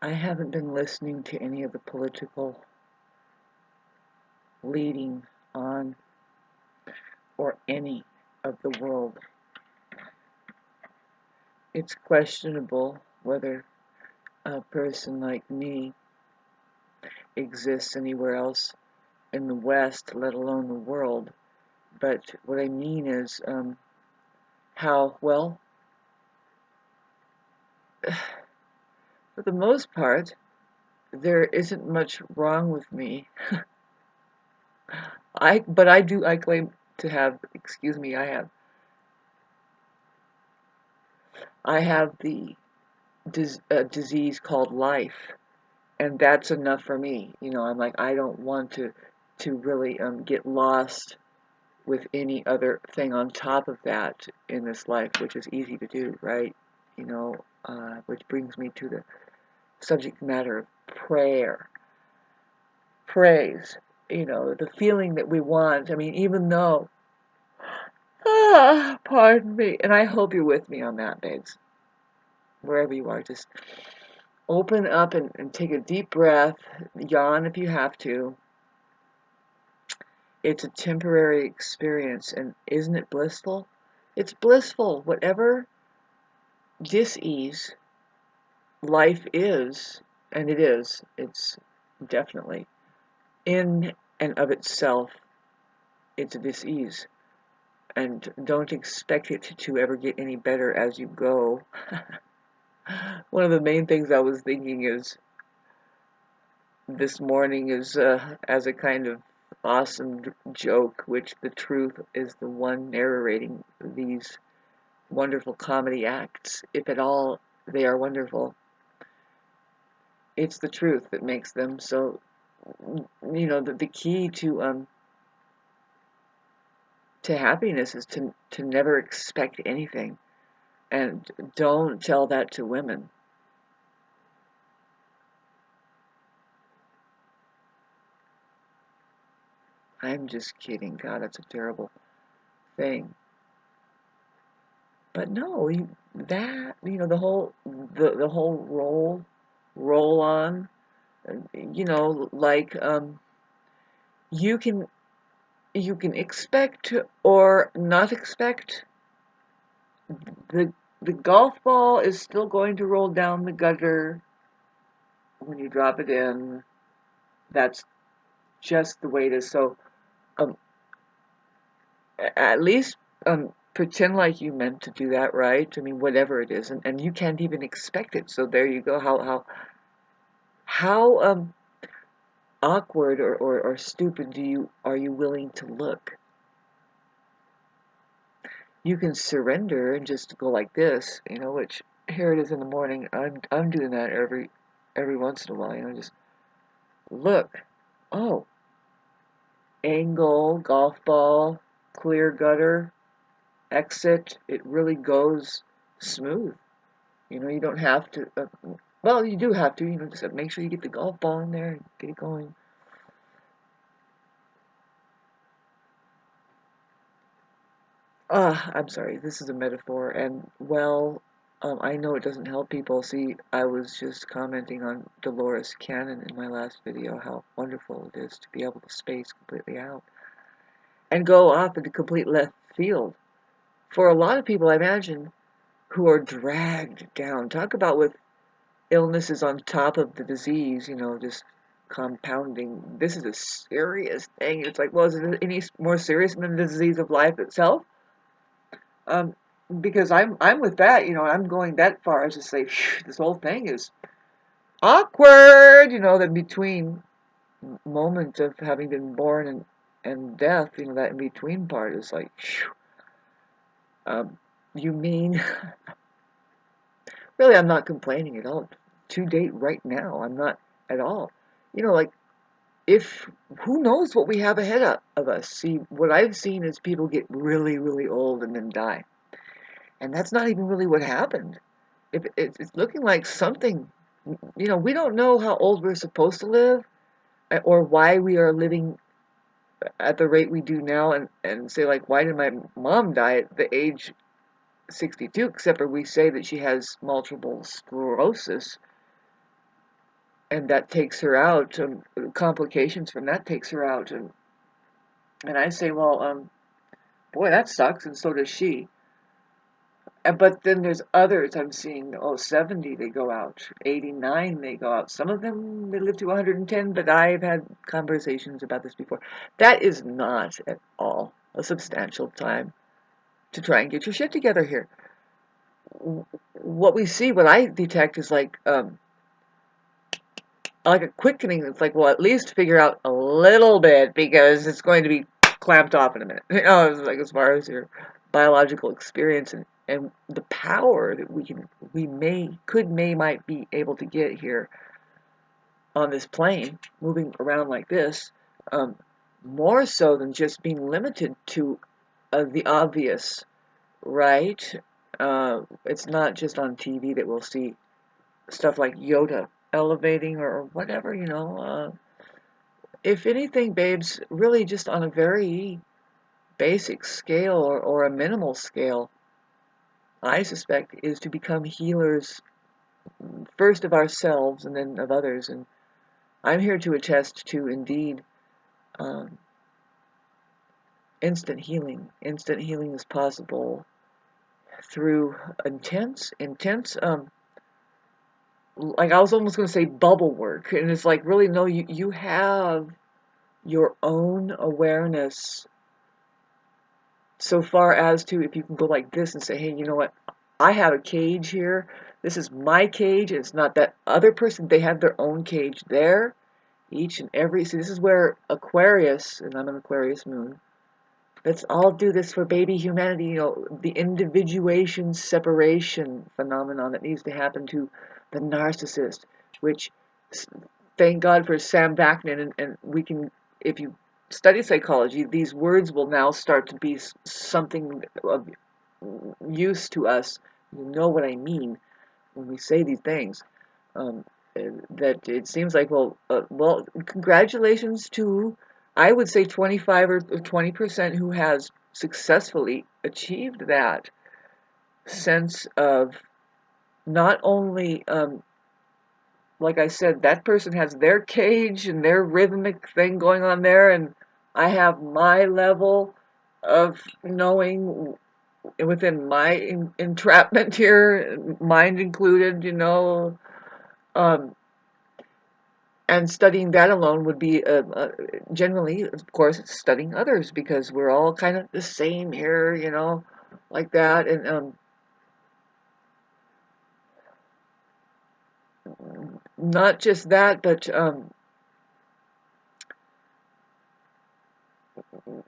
I haven't been listening to any of the political leading on or any of the world. It's questionable whether a person like me exists anywhere else in the West, let alone the world. But what I mean is how, well, for the most part, there isn't much wrong with me. I claim to have, excuse me, I have the disease called life, and that's enough for me. I'm like, I don't want to really get lost with any other thing on top of that in this life, which is easy to do, right? Which brings me to the subject matter of prayer, praise. The feeling that we want. I mean, even though, pardon me, and I hope you're with me on that, babes. Wherever you are, just open up and take a deep breath, yawn if you have to. It's a temporary experience, and isn't it blissful? It's blissful. Whatever dis-ease life is, and it's definitely, in and of itself, it's a dis-ease. And don't expect it to ever get any better as you go. One of the main things I was thinking is this morning is as a kind of awesome joke, which the truth is the one narrating these wonderful comedy acts, if at all they are wonderful. It's the truth that makes them so. The key to happiness is to never expect anything, and don't tell that to women. I'm just kidding. God, that's a terrible thing. But no, the whole roll on, like you can expect or not expect. The golf ball is still going to roll down the gutter when you drop it in. That's just the way it is. So um, at least pretend like you meant to do that, right? I mean, whatever it is, and you can't even expect it. So there you go. How awkward or stupid are you willing to look? You can surrender and just go like this, which here it is in the morning. I'm doing that every once in a while, just look. Oh, angle, golf ball, clear gutter, exit. It really goes smooth. You don't have to. Well, you do have to. Just make sure you get the golf ball in there and get it going. I'm sorry, this is a metaphor, and well, I know it doesn't help people. See, I was just commenting on Dolores Cannon in my last video, how wonderful it is to be able to space completely out and go off into complete left field. For a lot of people, I imagine, who are dragged down. Talk about with illnesses on top of the disease, just compounding. This is a serious thing. It's like, well, is it any more serious than the disease of life itself? Um, because I'm with that, I'm going that far as to say this whole thing is awkward, the between moment of having been born and death, that in between part is like, um, you mean, really, I'm not complaining at all. To date, right now, I'm not at all. Like, if, who knows what we have ahead of us. See, what I've seen is people get really, really old and then die. And that's not even really what happened. If it's looking like something, we don't know how old we're supposed to live or why we are living at the rate we do now, and say, like, why did my mom die at the age 62, except for we say that she has multiple sclerosis, and that takes her out, complications from that takes her out, and I say, well, boy, that sucks, and so does she. But then there's others I'm seeing, oh, 70 they go out, 89 they go out. Some of them they live to 110, but I've had conversations about this before. That is not at all a substantial time to try and get your shit together here. What we see, what I detect is like a quickening. It's like, well, at least figure out a little bit because it's going to be clamped off in a minute. You know, it's like as far as your biological experience and the power that might be able to get here on this plane, moving around like this, um, more so than just being limited to the obvious, right? It's not just on TV that we'll see stuff like Yoda elevating or whatever, you know. If anything, babes, really just on a very basic scale or a minimal scale, I suspect, is to become healers first of ourselves and then of others. And I'm here to attest to, indeed, um, instant healing. Instant healing is possible through intense, like I was almost going to say bubble work. And it's like, really, no, you have your own awareness so far as to, if you can go like this and say, hey, you know what? I have a cage here. This is my cage. It's not that other person. They have their own cage there. Each and every. See, this is where Aquarius, and I'm an Aquarius moon. Let's all do this for baby humanity. You know, the individuation separation phenomenon that needs to happen to the narcissist, which, thank God for Sam Vaknin, and we can, if you study psychology, these words will now start to be something of use to us. You know what I mean when we say these things. Um, that it seems like, well, congratulations to, I would say 25 or 20% who has successfully achieved that sense of not only, like I said, that person has their cage and their rhythmic thing going on there, and I have my level of knowing within my entrapment here, mind included, you know, um, and studying that alone would be generally, of course, it's studying others because we're all kind of the same here, you know, like that, and not just that, but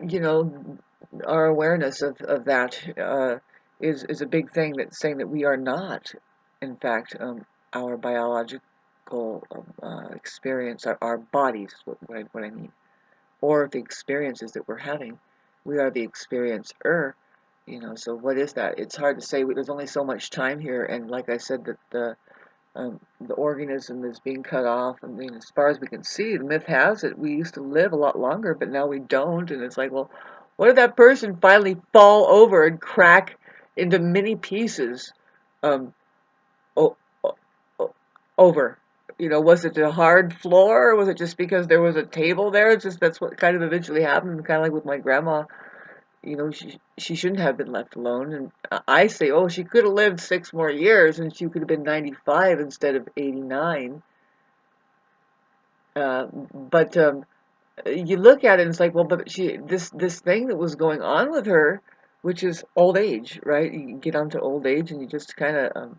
you know, our awareness of that is a big thing. That's saying that we are not, in fact, our biological experience, our bodies, what I mean, or the experiences that we're having. We are the experiencer, you know. So what is that? It's hard to say. There's only so much time here, and like I said, that the organism is being cut off. I mean, as far as we can see, the myth has it we used to live a lot longer, but now we don't. And it's like, well, what did that person finally fall over and crack into many pieces um, o- o- over? You know, was it a hard floor, or was it just because there was a table there? It's just that's what kind of eventually happened. Kind of like with my grandma, you know, she shouldn't have been left alone. And I say, oh, she could have lived 6 more years, and she could have been 95 instead of 89. But you look at it and it's like, well, but this thing that was going on with her, which is old age, right? You get onto old age and you just kind of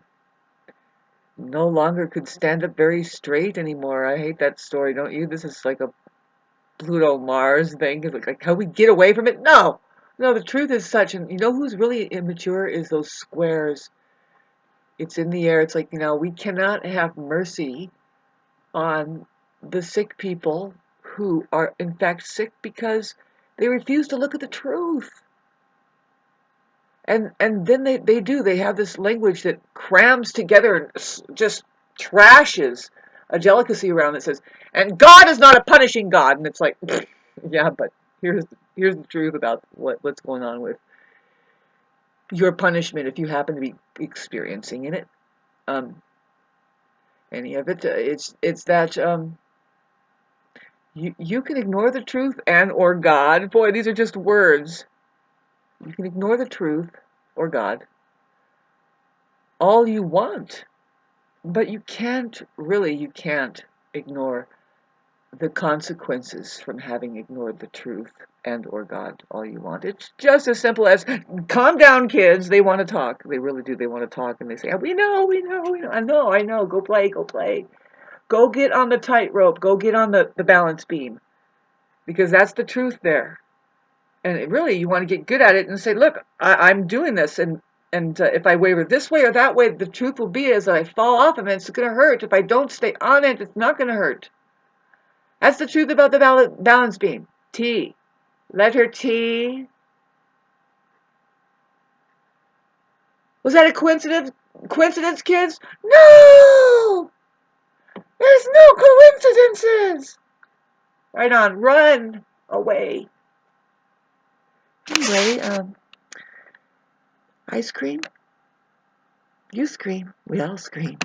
no longer could stand up very straight anymore. I hate that story, don't you? This is like a Pluto Mars thing. Like how we get away from it? No, no. The truth is such, and you know who's really immature is those squares. It's in the air. It's like, you know, we cannot have mercy on the sick people who are in fact sick because they refuse to look at the truth. And then they have this language that crams together and just trashes a delicacy around that says, and God is not a punishing God. And it's like, yeah, but here's the truth about what's going on with your punishment if you happen to be experiencing in it. Um, any of it. It's that you can ignore the truth and or God. Boy, these are just words. You can ignore the truth or God all you want, but you can't ignore the consequences from having ignored the truth and or God all you want. It's just as simple as, calm down, kids. They want to talk. They really do. They want to talk, and they say, we know, we know, we know. I know. Go play, go play. Go get on the tightrope. Go get on the balance beam, because that's the truth there. And really, you want to get good at it and say, look, I'm doing this, and if I waver this way or that way, the truth will be is that I fall off of it. It's going to hurt. If I don't stay on it, it's not going to hurt. That's the truth about the balance beam. T. Letter T. Was that a coincidence? Coincidence, kids? No! There's no coincidences! Right on. Run away. Anyway, ice cream? You scream. We all scream.